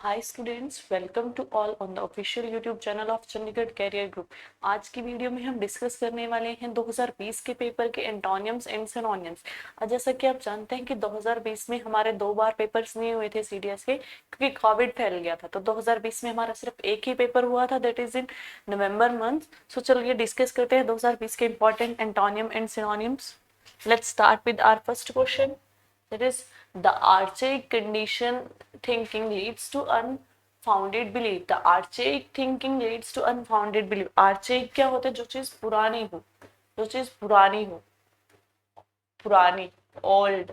Hi students, welcome to all on the official YouTube channel of Chandigarh career group. आज की video में हम discuss करने वाले हैं 2020 के पेपर के एंटोनियम्स एंड सिनोनियम्स। जैसा कि आप जानते हैं कि 2020 में हमारे 2 बार पेपर्स नहीं हुए थे सीडीएस के, क्योंकि कोविड फैल गया था। तो 2020 में हमारा सिर्फ एक ही पेपर हुआ था, that is in November month. So चलिए डिस्कस करते हैं 2020 के important antonym and synonyms. Let's start with our first question, that is the archaic condition thinking leads to unfounded belief. The archaic thinking leads to unfounded belief. archaic क्या होता है? जो चीज पुरानी हो, जो चीज पुरानी हो, पुरानी, ओल्ड,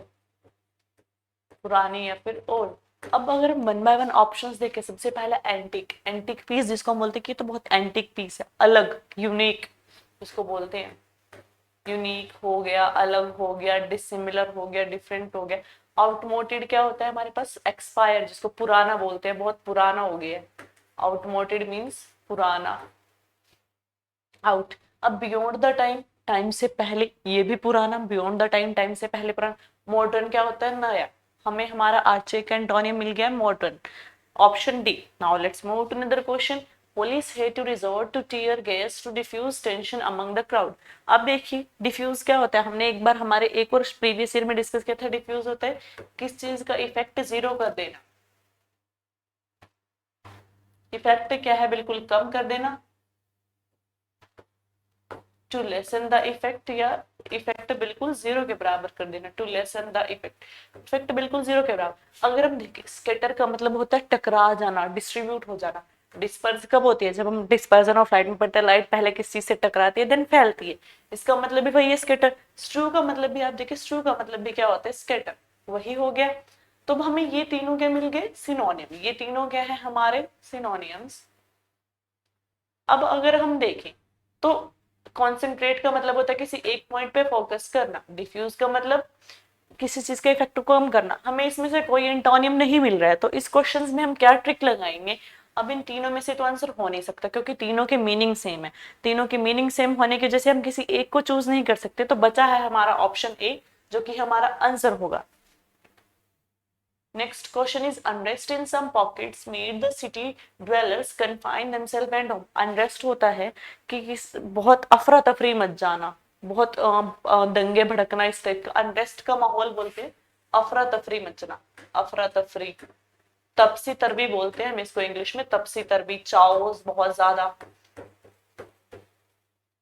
पुरानी या फिर ओल्ड। अब अगर हम वन बाय वन ऑप्शंस देखें, सबसे पहला एंटिक। एंटिक पीस जिसको हम बोलते हैं कि तो बहुत एंटिक पीस है, अलग, यूनिक जिसको बोलते हैं। यूनिक हो गया, अलग हो गया, डिसिमिलर हो गया, डिफरेंट हो गया। आउटमोटेड क्या होता है हमारे पास? एक्सपायर, जिसको पुराना बोलते हैं, बहुत पुराना हो गया। आउटमोटेड मीन्स पुराना, आउट। अब बियॉन्ड द टाइम, टाइम से पहले, ये भी पुराना। बियॉन्ड द टाइम, टाइम से पहले पुराना। मॉडर्न क्या होता है? नया। हमें हमारा आर्चेक एंटोनियम मिल गया modern, option D. Now let's move to another question. Police had to resort to tear gas to diffuse tension among the crowd. अब देखिए डिफ्यूज क्या होता है, हमने एक बार हमारे एक और प्रीवियस ईयर में डिस्कस किया था। डिफ्यूज होता है किस चीज का इफेक्ट जीरो कर देना। इफेक्ट क्या है? बिल्कुल कम कर देना। टू लेसन द इफेक्ट, या इफेक्ट बिल्कुल जीरो के बराबर कर देना। To lessen the effect, effect बिल्कुल जीरो के बराबर। अगर हम देखें, स्कैटर का मतलब होता है टकरा जाना, डिस्ट्रीब्यूट हो जाना। डिस्पर्स कब होती है? जब हम डिस्पर्जन ऑफ लाइट में पढ़ते हैं, लाइट पहले किस चीज से टकराती है, देन फैलती है। इसका मतलब भी वही है स्कैटर। स्ट्रू का मतलब भी आप देखिए, स्ट्रू का मतलब भी क्या होता है? स्कैटर, वही हो गया। तो हमें ये तीनों क्या मिल गए? सिनोनियम। ये तीनों क्या है हमारे? सिनोनियम्स। अब अगर हम देखें तो कॉन्सेंट्रेट का मतलब होता है किसी एक पॉइंट पे फोकस करना। डिफ्यूज का मतलब किसी चीज के इफेक्ट को कम करना। हमें इसमें से कोई एंटोनियम नहीं मिल रहा है, तो इस क्वेश्चन में हम क्या ट्रिक लगाएंगे? अब इन तीनों में से तो आंसर हो नहीं सकता, क्योंकि तीनों के मीनिंग सेम है। तीनों के मीनिंग सेम होने की वजह से हम किसी एक को चूज नहीं कर सकते। तो बचा है हमारा ऑप्शन ए, जो कि हमारा आंसर होगा। Next question is, unrest in some pockets made the city dwellers confine themselves and home. Unrest होता है कि बहुत अफरा तफरी मच जाना, बहुत दंगे भड़कना, इस टाइप का अनरेस्ट का माहौल बोलते हैं। अफरा तफरी मचना, अफरा तफरी। तपसी तरबी बोलते हैं हम इसको इंग्लिश में, तपसी तरबी, चाओस, बहुत ज्यादा।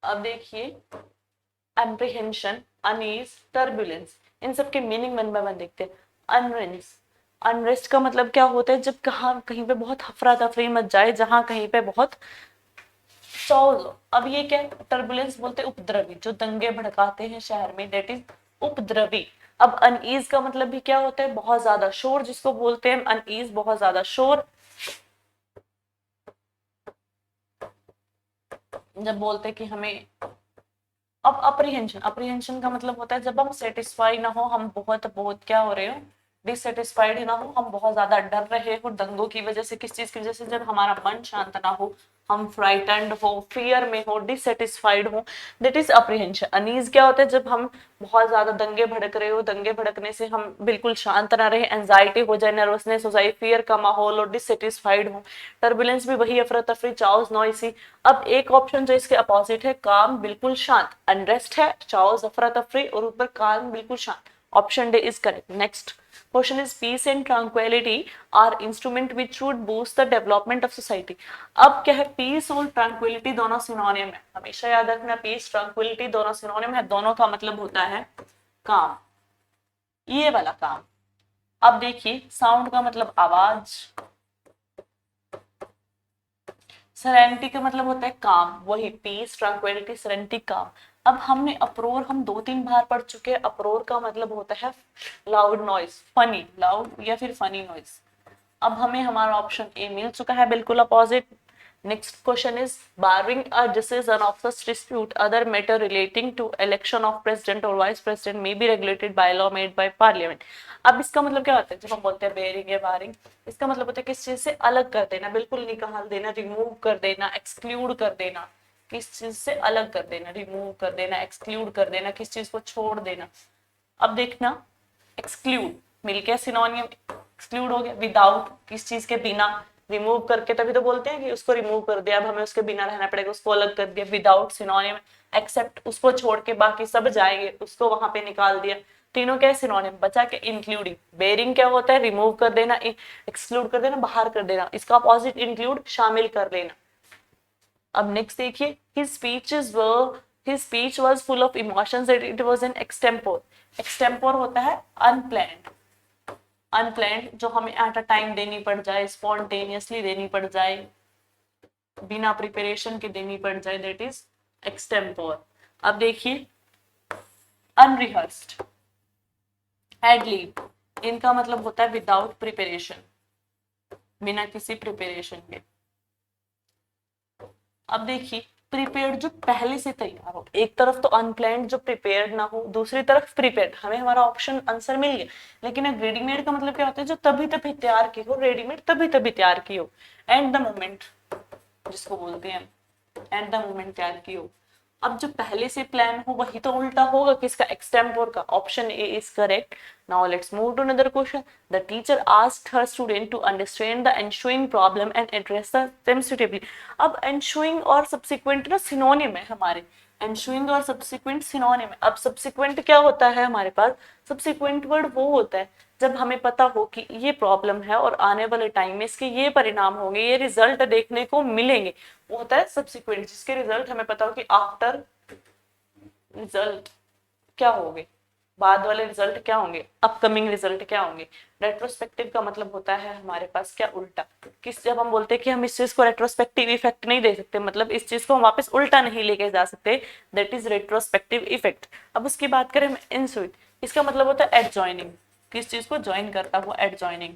अब देखिए एप्रीहेंशन, अनईज, टर्बुलेंस, इन सब के मीनिंग वन बाय वन देखते हैं। अनरेस्ट, अनरेस्ट का मतलब क्या होता है? जब कहाँ कहीं पे बहुत अफरा तफरी मच जाए, जहां कहीं पे बहुत चौल। अब ये क्या है? टर्बुलेंस बोलते हैं उपद्रवी, जो दंगे भड़काते हैं शहर में, दैट इज उपद्रवी। अब अनईज का मतलब भी क्या होता है? बहुत ज्यादा शोर, जिसको बोलते हैं अनईज, बहुत ज्यादा शोर। जब बोलते हैं कि हमें, अब अप्रीहेंशन, अप्रीहेंशन का मतलब होता है जब हम सेटिस्फाई ना हो, हम बहुत बहुत क्या हो रहे हो? डिससेटिस्फाइड ना हो, हम बहुत ज्यादा डर रहे हो दंगों की वजह से, किस चीज की वजह से? जब हमारा मन शांत ना हो, हम फ्राइटेंड हो, फियर में हो, डिससेटिस्फाइड हो, दैट इज अप्रीहेंशन। अनीज क्या होता है? जब हम बहुत ज्यादा दंगे भड़क रहे हो, दंगे भड़कने से हम बिल्कुल शांत ना रहे, एंजाइटी हो जाए, नर्वसनेस हो जाए, फियर का माहौल और डिससेटिस्फाइड हो। टर्बुलेंस भी वही, अफरा तफरी, चाउस, नॉइसी। अब एक ऑप्शन जो इसके अपोजिट है, काम, बिल्कुल शांत। अनरेस्ट है, चाउस, अफरा तफरी, और ऊपर काम, बिल्कुल शांत। Option d is correct. Next question is, peace and tranquillity are instrument which would boost the development of society. अब क्या है? पीस और ट्रांक्विलिटी दोनों सिनोनियम है, हमेशा याद रखना। पीस, ट्रांक्विलिटी दोनों सिनोनियम है, दोनों का मतलब होता है काम, ये वाला काम। अब देखिए साउंड का मतलब आवाज, सेरेनिटी का मतलब होता है काम, वही पीस, ट्रांक्विलिटी, सेरेनिटी, काम। अब हमने अप्रोर हम 2-3 बार पढ़ चुके हैं। अप्रोर का मतलब होता है लाउड नॉइज, फनी, लाउड या फिर फनी नॉइज। अब हमें हमारा ऑप्शन ए मिल चुका है, बिल्कुल opposite. Next question is, barring a decision of such dispute other matter relating to election of president और vice president may be regulated by law made by parliament. अब इसका मतलब क्या होता है? जब हम बोलते हैं बेरिंग या बारिंग, इसका मतलब होता है किस चीज से अलग कर देना, बिल्कुल निकाल देना, रिमूव कर देना, एक्सक्लूड कर देना। किस चीज से अलग कर देना, रिमूव कर देना, एक्सक्लूड कर देना, किस चीज को छोड़ देना। अब देखना, एक्सक्लूड मिल गया सिनोनियम, एक्सक्लूड हो गया, विदाउट किस चीज के बिना, रिमूव करके तभी तो बोलते हैं कि उसको रिमूव कर दिया, अब हमें उसके बिना रहना पड़ेगा, उसको अलग कर दिया, विदाउट सिनोनिम, एक्सेप्ट उसको छोड़ के बाकी सब जाएंगे, उसको वहां पे निकाल दिया, तीनों क्या है सिनोनिम, बचा के इंक्लूडिंग। बेरिंग क्या होता है, रिमूव कर देना, एक्सक्लूड कर देना, बाहर कर देना, इसका अपोजिट इंक्लूड, शामिल कर लेना। अब नेक्स्ट देखिए, his speech was full of emotions and it was an extempore। extempore होता है unplanned, अनप्लैंड जो हमें एट अ टाइम देनी पड़ जाए, स्पॉन्टेनियसली देनी पड़ जाए, बिना प्रिपरेशन के देनी पड़ जाए, दैट इज एक्सटेम्पोर। अब देखिए अनरिहर्स्ड, एड लीब, इनका मतलब होता है विदाउट प्रिपरेशन, बिना किसी प्रिपरेशन के। अब देखिए प्रिपेयर्ड जो पहले से तैयार हो, एक तरफ तो अनप्लैंड जो प्रिपेयर्ड ना हो, दूसरी तरफ प्रिपेयर्ड, हमें हमारा ऑप्शन आंसर मिल गया, लेकिन एक रेडीमेड का मतलब क्या होता है, जो तभी तभी तैयार की हो, रेडीमेड तभी तभी तैयार की हो, एट द मोमेंट जिसको बोलते हैं, एट द मोमेंट तैयार की हो। अब जो पहले से प्लान हो वही तो उल्टा होगा किसका, एक्सटेम्पोर का। Option a is correct. Now let's move to another question. The teacher asked her student to understand the ensuing problem and address them suitably. अब एनशोइंग और सब्सिक्वेंट ना सिनोनिम है हमारे, एनशोइंग और सब्सिक्वेंट सिनोनिम है। अब सब्सिक्वेंट क्या होता है हमारे पास, सब्सिक्वेंट वर्ड वो होता है जब हमें पता हो कि ये प्रॉब्लम है और आने वाले टाइम में इसके ये परिणाम होंगे, ये रिजल्ट देखने को मिलेंगे, वो होता है सब्सिक्वेंट, जिसके रिजल्ट हमें पता हो कि आफ्टर रिजल्ट क्या होंगे, बाद वाले रिजल्ट क्या होंगे, अपकमिंग रिजल्ट क्या होंगे। रेट्रोस्पेक्टिव का मतलब होता है हमारे पास क्या, उल्टा। किस, जब हम बोलते हैं कि हम इस चीज को रेट्रोस्पेक्टिव इफेक्ट नहीं दे सकते, मतलब इस चीज को हम वापस उल्टा नहीं लेके जा सकते, दैट इज रेट्रोस्पेक्टिव इफेक्ट। अब उसकी बात करें हम इंसुइट, इसका मतलब होता है एडजॉइनिंग, किस चीज को ज्वाइन करता हुआ, एडजॉइनिंग।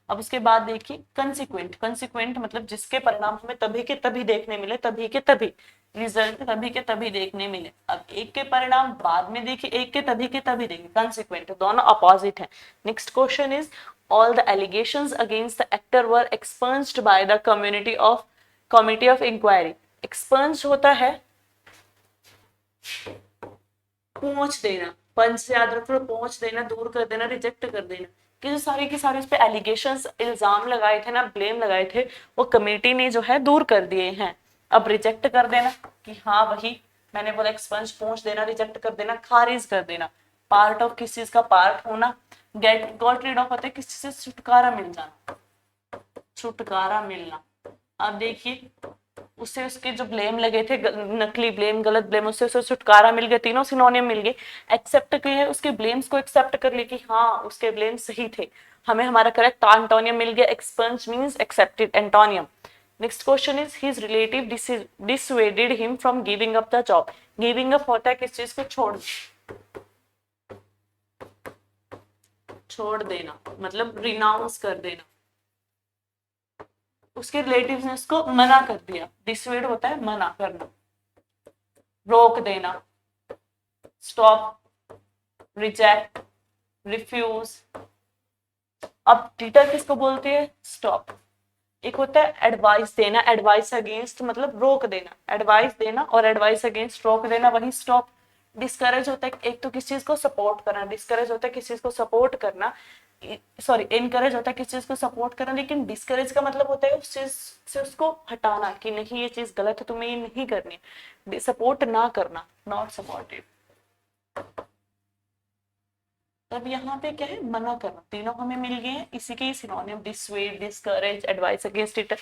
अब उसके बाद देखिए कंसिक्वेंट, कंसिक्वेंट मतलब जिसके परिणाम हमें तभी के तभी देखने मिले, तभी के तभी, रिजल्ट तभी के तभी देखने मिले। अब एक के परिणाम बाद में देखिए, एक के तभी देंगे, कंसिक्वेंट, दोनों अपोजिट है। Next question is all the allegations against the actor were expunged by the committee of inquiry. Expunge होता है पहुंच देना, पंच से याद रखो, पहुंच देना, दूर कर देना, रिजेक्ट कर देना, कि जो सारे के सारे उस पे एलिगेशंस, इल्जाम लगाए थे ना, ब्लेम लगाए थे, वो कमेटी ने जो है दूर कर दिए हैं। अब रिजेक्ट कर देना कि हाँ वही मैंने बोला, एक्सपंज पहुंच देना, रिजेक्ट कर देना, खारिज कर देना, पार्ट ऑफ किस चीज का पार्ट होना, गेट गॉट रिड ऑफ होता है किस चीज से छुटकारा मिल जाना, छुटकारा मिलना। अब देखिए उससे उसके जो ब्लेम लगे थे, नकली ब्लेम, गलत ब्लेम, उससे उसे छुटकारा मिल गया, तीनों सिनोनिम मिल गए। एक्सेप्ट किए, उसके ब्लेम्स को एक्सेप्ट कर लिए कि हाँ उसके ब्लेम सही थे, हमें हमारा करेक्ट एंटोनियम मिल गया। Expunge means accepted antonym. Next question is his relative dissuaded him from giving up the job. Giving up होता है किस चीज को, छोड़ देना, मतलब रिनाउंस कर देना, उसके रिलेटिव्स ने उसको मना कर दिया। डिसवेड होता है मना करना, रोक देना, स्टॉप, रिजेक्ट, रिफ्यूज। अब टीटर किसको बोलते हैं, स्टॉप। एक होता है एडवाइस देना, एडवाइस अगेंस्ट मतलब रोक देना, एडवाइस देना, और एडवाइस अगेंस्ट रोक देना, वही स्टॉप। डिस्करेज होता है एक तो किस चीज को सपोर्ट करना, डिस्करेज होता है किस चीज को सपोर्ट करना, सॉरी इनकरेज होता है किस चीज को सपोर्ट करना, लेकिन डिस्करेज का मतलब होता है उस चीज से उसको हटाना, कि नहीं ये चीज गलत है, तुम्हें ये नहीं करनी, सपोर्ट ना करना, नॉट सपोर्टिव। तब यहाँ पे क्या है, मना करना, तीनों हमें मिल गए हैं, इसी के synonym, dissuade, discourage, advise against it.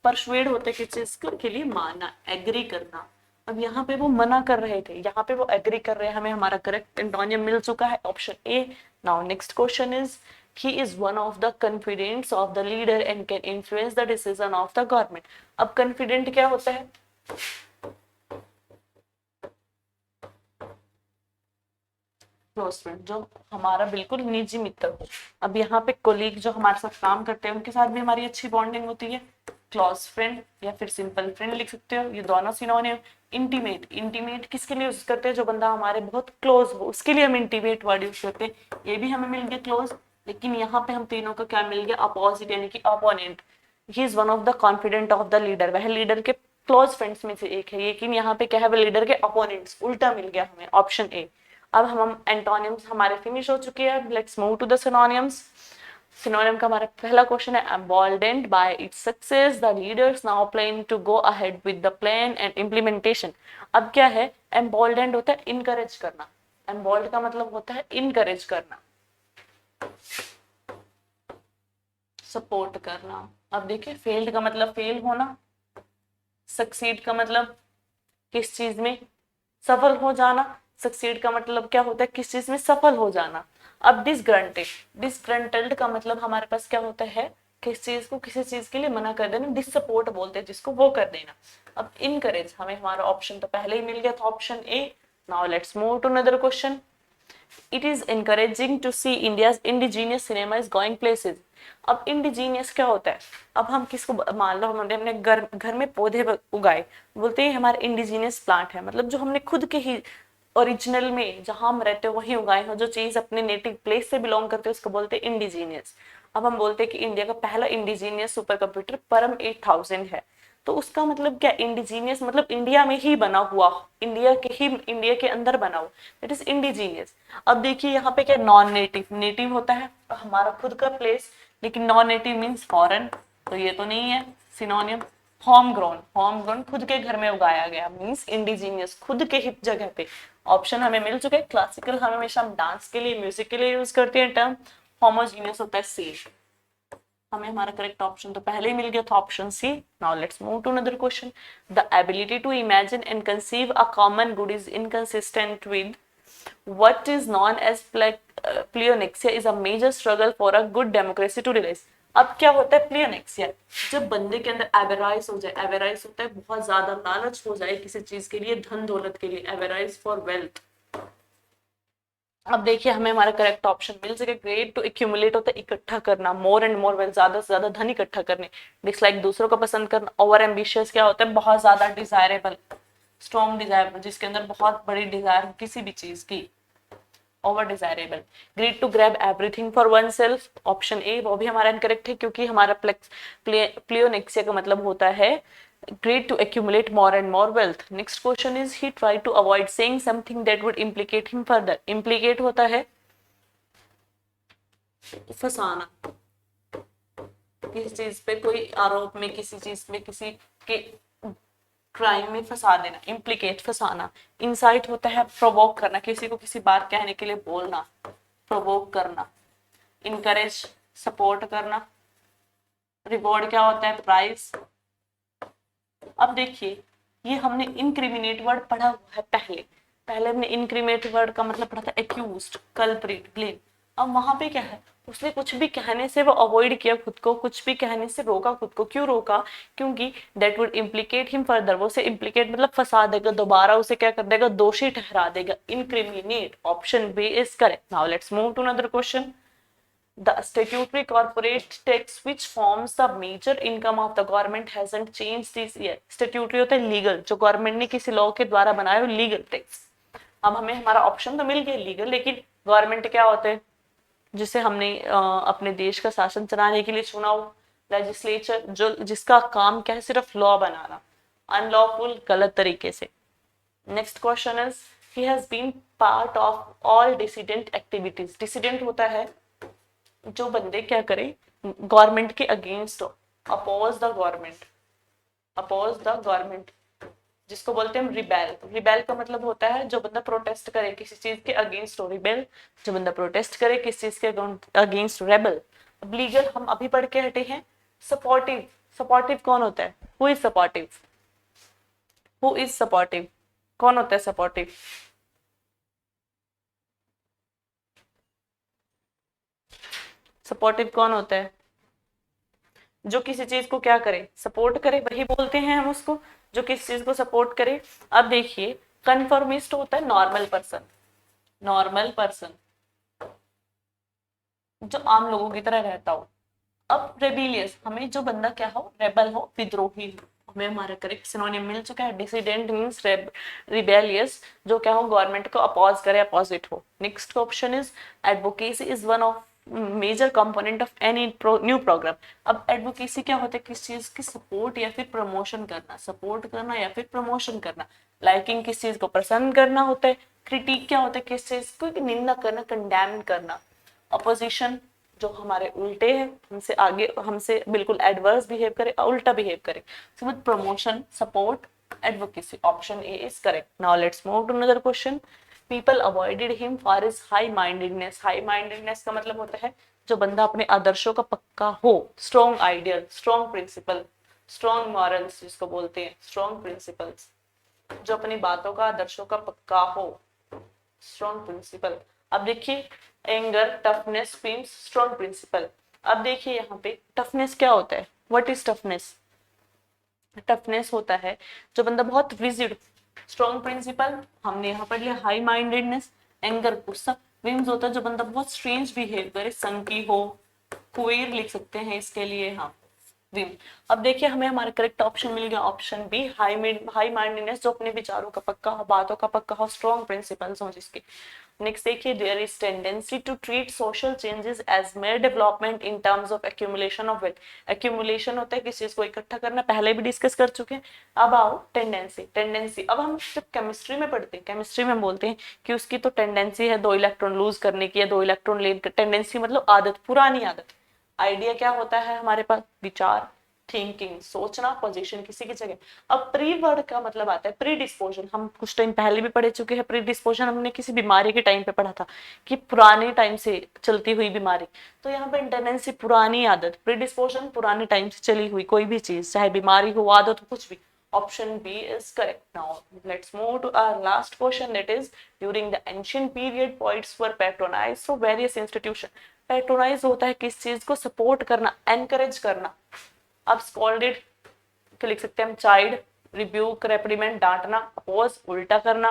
Persuade होते हैं किस चीज के लिए, मानना, एग्री करना। अब यहाँ पे वो मना कर रहे थे, यहाँ पे वो एग्री कर रहे हैं, हमें हमारा करेक्ट एंटोनियम मिल चुका है, option A. Now next question is he is one of the confidants of the leader and can influence the decision of the government। अब confident क्या होता है, क्लोज फ्रेंड, जो हमारा बिल्कुल निजी मित्र हो। अब यहाँ पे कोलीग जो हमारे साथ काम करते हैं उनके साथ भी हमारी अच्छी बॉन्डिंग होती है, क्लोज फ्रेंड या फिर सिंपल फ्रेंड लिख सकते हो, ये दोनों सिनोनिम। इंटीमेट, इंटीमेट किसके लिए यूज करते हैं, जो बंदा हमारे बहुत क्लोज हो उसके लिए हम इंटीमेट वर्ड यूज करते हैं, ये भी हमें मिल गया क्लोज। लेकिन यहाँ पे हम तीनों का क्या मिल गया, अपोजिट यानी कि opponent. He is one of the confident of the leader, वह लीडर के क्लोज फ्रेंड्स में से एक है, लेकिन यहाँ पे क्या है, लीडर के अपोनेंट्स, उल्टा मिल गया हमें, ऑप्शन ए। अब हम एंटोनिम्स हमारे फिनिश हो चुके हैं, let's move to the synonyms. Synonym का हमारा पहला क्वेश्चन है emboldened by its success the leaders now plan to go ahead with the plan and implementation। अब क्या है, emboldened होता है इनकरेज करना, emboldened का मतलब होता है इनकरेज करना, सपोर्ट करना। अब देखिए फेल्ड का मतलब फेल होना, सक्सीड का मतलब किस चीज में सफल हो जाना, सक्सीड का मतलब क्या होता है किस चीज में सफल हो जाना। अब डिसग्रंटेड, डिसग्रंटेड का मतलब हमारे पास क्या होता है, किस चीज को किसी चीज के लिए मना कर देना, डिससपोर्ट बोलते हैं जिसको, वो कर देना। अब इनकरेज, हमें हमारा ऑप्शन तो पहले ही मिल गया था, option A. Now let's move to another question. It is encouraging to see India's indigenous cinema is going places. अब इंडिजीनियस क्या होता है, अब हम किसको, मान लो हमने अपने घर में पौधे उगाए, बोलते हैं हमारे इंडिजीनियस प्लांट है, मतलब जो हमने खुद के ही ओरिजिनल में जहां हम रहते हो वहीं उगाए हो, जो चीज अपने नेटिव प्लेस से बिलोंग करते हैं उसको बोलते हैं इंडिजीनियस। अब हम बोलते हैं कि इंडिया का पहला इंडिजीनियस सुपर कंप्यूटर परम 8000 है, तो उसका मतलब क्या, इंडिजीनियस मतलब इंडिया में ही बना हुआ, इंडिया के अंदर बना हुआ, दैट इज इंडिजीनियस। अब देखिए यहाँ पे क्या, नॉन नेटिव, नेटिव होता है हमारा खुद का प्लेस, लेकिन नॉन नेटिव मीन्स फॉरेन, तो ये तो नहीं है सिनोनियम। होम ग्रोन, होम ग्रोन खुद के घर में उगाया गया मीन्स इंडिजीनियस, खुद के ही जगह पे। ऑप्शन हमें मिल चुके हैं। क्लासिकल हम हमेशा डांस के लिए, म्यूजिक के लिए यूज करते हैं टर्म, होमोजीनियस होता है सी। हमें हमारा करेक्ट ऑप्शन तो पहले ही मिल गया था, option C. Now let's move to another question. The ability to imagine and conceive a common good is inconsistent with what is known as pleonexia is a major struggle for a good democracy to realize। अब क्या होता है प्लियोनेक्सिया, जब बंदे के अंदर एवेराइज हो जाए, एवेराइज होता है बहुत ज्यादा लालच हो जाए किसी चीज के लिए, धन दौलत के लिए, एवेराइज फॉर वेल्थ। अब देखिए हमें हमारा करेक्ट ऑप्शन मिल सके, ग्रेट टू एक्यूमुलेट होता है इकट्ठा करना, मोर एंड मोर वेल्थ ज्यादा से ज्यादा धन इकट्ठा करने, डिसलाइक दूसरों को पसंद करना, ओवर एम्बिशियस क्या होता है बहुत ज्यादा डिजायरेबल, स्ट्रॉन्ग डिजायरेबल जिसके अंदर बहुत बड़ी डिजायर किसी भी चीज की, over desirable. Greed to grab everything for oneself, option A, वो भी हमारा इनकरेक्ट है क्योंकि हमारा प्लियोनेक्सिया का मतलब होता है greed to accumulate more and more wealth। Next question is he tried to avoid saying something that would implicate him further। implicate होता है फंसाना, किसी चीज पे कोई आरोप में, किसी चीज में, किसी के क्राइम में फंसा देना, इम्प्लीकेट फंसाना। इंसाइट होता है प्रोवोक करना, किसी को किसी बात कहने के लिए बोलना, प्रोवोक करना। इनकरेज सपोर्ट करना। रिवॉर्ड क्या होता है प्राइज। अब देखिए ये हमने इनक्रिमिनेट वर्ड पढ़ा हुआ है पहले हमने इनक्रिमिनेट वर्ड का मतलब पढ़ा था एक्यूज्ड, कल्प्रिट, ब्लेम। अब वहां पे क्या है, उसने कुछ भी कहने से वो अवॉइड किया खुद को, कुछ भी कहने से रोका खुद को। क्यों रोका, क्योंकि that would implicate him further, वो उसे इम्प्लीकेट मतलब फंसा देगा, दोबारा उसे क्या कर देगा, दोषी ठहरा देगा। Incriminate, option b is correct. Now let's move to another question. The statutory corporate tax which forms the major income of the government hasn't changed this year। statutory होता है लीगल, जो गवर्नमेंट ने किसी लॉ के द्वारा बनाया हो, legal tax. अब हमें हमारा ऑप्शन तो मिल गया लीगल, लेकिन गवर्नमेंट क्या होते हैं जिसे हमने अपने देश का शासन चलाने के लिए चुना हो, लेजिस्लेचर, जो जिसका काम क्या है सिर्फ लॉ बनाना, अनलॉफुल गलत तरीके से। Next question is he has been part of all dissident activities. Dissident होता है जो बंदे क्या करें गवर्नमेंट के against, oppose the government, oppose the government, जिसको बोलते हैं हम रिबेल। रिबेल का मतलब होता है जो बंदा प्रोटेस्ट करे किसी चीज के अगेंस्ट हो, रिबेल। जो बंदा प्रोटेस्ट करे किसी चीज के अगेंस्ट, रेबल। अब लीगल हम अभी पढ़ के हटे हैं। सपोर्टिव, सपोर्टिव कौन होता है, who is supportive, who is supportive, कौन होता है सपोर्टिव। सपोर्टिव कौन होता है, जो किसी चीज को क्या करे, सपोर्ट करे, वही बोलते हैं हम उसको, जो किसी चीज को सपोर्ट करे। अब देखिए कन्फर्मिस्ट होता है नॉर्मल पर्सन, नॉर्मल पर्सन जो आम लोगों की तरह रहता हो। अब रेबिलियस, हमें जो बंदा क्या हो, रेबल हो, विद्रोही हो। हमें हमारा करेक्ट सिनोनिम मिल चुका है। डिसिडेंट मींस रिबेलियस, जो क्या हो गवर्नमेंट को अपोज करे, अपोजिट हो। Next option is advocacy is one of major component of any new program. अब एडवोकेसी क्या होता है, किस चीज की सपोर्ट या फिर प्रमोशन करना, सपोर्ट करना या फिर प्रमोशन करना। लाइकिंग किस चीज को पसंद करना होता है, क्रिटिक क्या होता है, किस चीज को, निंदा करना, कंडेम करना। अपोजिशन जो हमारे उल्टे हैं, हमसे आगे, हमसे बिल्कुल एडवर्स बिहेव करे, उल्टा बिहेव करे। So promotion, support, advocacy, option a is correct. Now let's move to another question. People avoided him for his high mindedness. High mindedness का मतलब होता है जो बंदा अपने आदर्शों का पक्का हो, strong ideal, strong principle, strong morals जिसको बोलते हैं, स्ट्रॉन्ग प्रिंसिपल्स, जो अपनी बातों का, आदर्शों का पक्का हो, स्ट्रॉन्ग प्रिंसिपल। अब देखिए anger, toughness, screams, strong principle. अब देखिए यहाँ पे टफनेस क्या होता है, व्हाट इज टफनेस? टफनेस होता है जो बंदा बहुत रिजिड। स्ट्रॉन्ग प्रिंसिपल हमने यहाँ पर लिया हाई माइंडेडनेस, एंगर गुस्सा, विम्स होता है जो बंदा बहुत स्ट्रेंज बिहेव करे, संकी हो, क्वेर लिख सकते हैं इसके लिए, हाँ विम। अब देखिए हमें हमारा करेक्ट ऑप्शन मिल गया, ऑप्शन बी हाई माइंडेडनेस, जो अपने विचारों का पक्का हो, बातों का पक्का हो, स्ट्रॉन्ग प्रिंसिपल्स हो जिसके। नेक्स्ट देखिए, there is tendency to treat social changes as mere development in terms of accumulation of wealth. Accumulation होता है किसी चीज को इकट्ठा करना, पहले भी डिस्कस कर चुके हैं। अब आओ टेंडेंसी। टेंडेंसी अब हम जब केमिस्ट्री में पढ़ते हैं, केमिस्ट्री में बोलते हैं कि उसकी तो टेंडेंसी है 2 इलेक्ट्रॉन लूज करने की या 2 इलेक्ट्रॉन लेने की। टेंडेंसी मतलब आदत, पुरानी आदत। आइडिया क्या होता है हमारे पास, विचार, थिंकिंग, सोचना, पोजीशन किसी की जगह। अब प्री वर्ड का मतलब आता है प्री डिस्पोजन। हम कुछ टाइम पहले भी पढ़ चुके हैं प्री डिस्पोजन, हमने किसी बीमारी के टाइम पे पढ़ा था कि पुराने टाइम से चलती हुई बीमारी। तो यहाँ पे टेंडेंसी पुरानी आदत, प्री डिस्पोजन पुराने टाइम से चली हुई कोई भी चीज, चाहे बीमारी हो, आदत हो, कुछ भी। Option b is correct. Now let's move to our last question, that is during the ancient period poets were patronised through various institution. Patronise होता है किस चीज को, सपोर्ट करना, एनकरेज करना। अब स्कॉल्डेड के लिख सकते हैं हम, चाइल्ड, रिब्यूक, रेप्रीमेंट, डांटना, अपोज, उल्टा करना,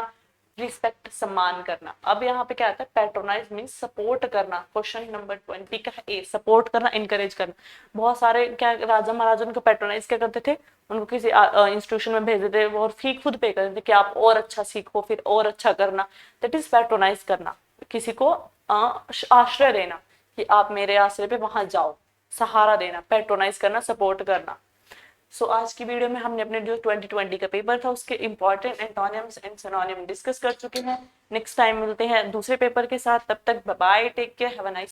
रिस्पेक्ट, सम्मान करना। अब यहाँ पे क्या आता है, पैट्रोनाइज मींस सपोर्ट करना। क्वेश्चन नंबर 20 का ए, सपोर्ट करना, इनकरेज करना। बहुत सारे क्या राजा महाराजा उनको पैट्रोनाइज क्या करते थे, उनको किसी इंस्टीट्यूशन में भेजते थे और फी खुद पे करते थे कि आप और अच्छा सीखो, फिर और अच्छा करना। दैट इज पैट्रोनाइज करना, किसी को आश्रय देना कि आप मेरे आश्रय पे वहां जाओ, सहारा देना, पैट्रोनाइज करना, सपोर्ट करना। सो आज की वीडियो में हमने अपने जो 2020 का पेपर था उसके important antonyms and synonym discuss कर चुके हैं। नेक्स्ट टाइम मिलते हैं दूसरे पेपर के साथ, तब तक bye, take care, have a nice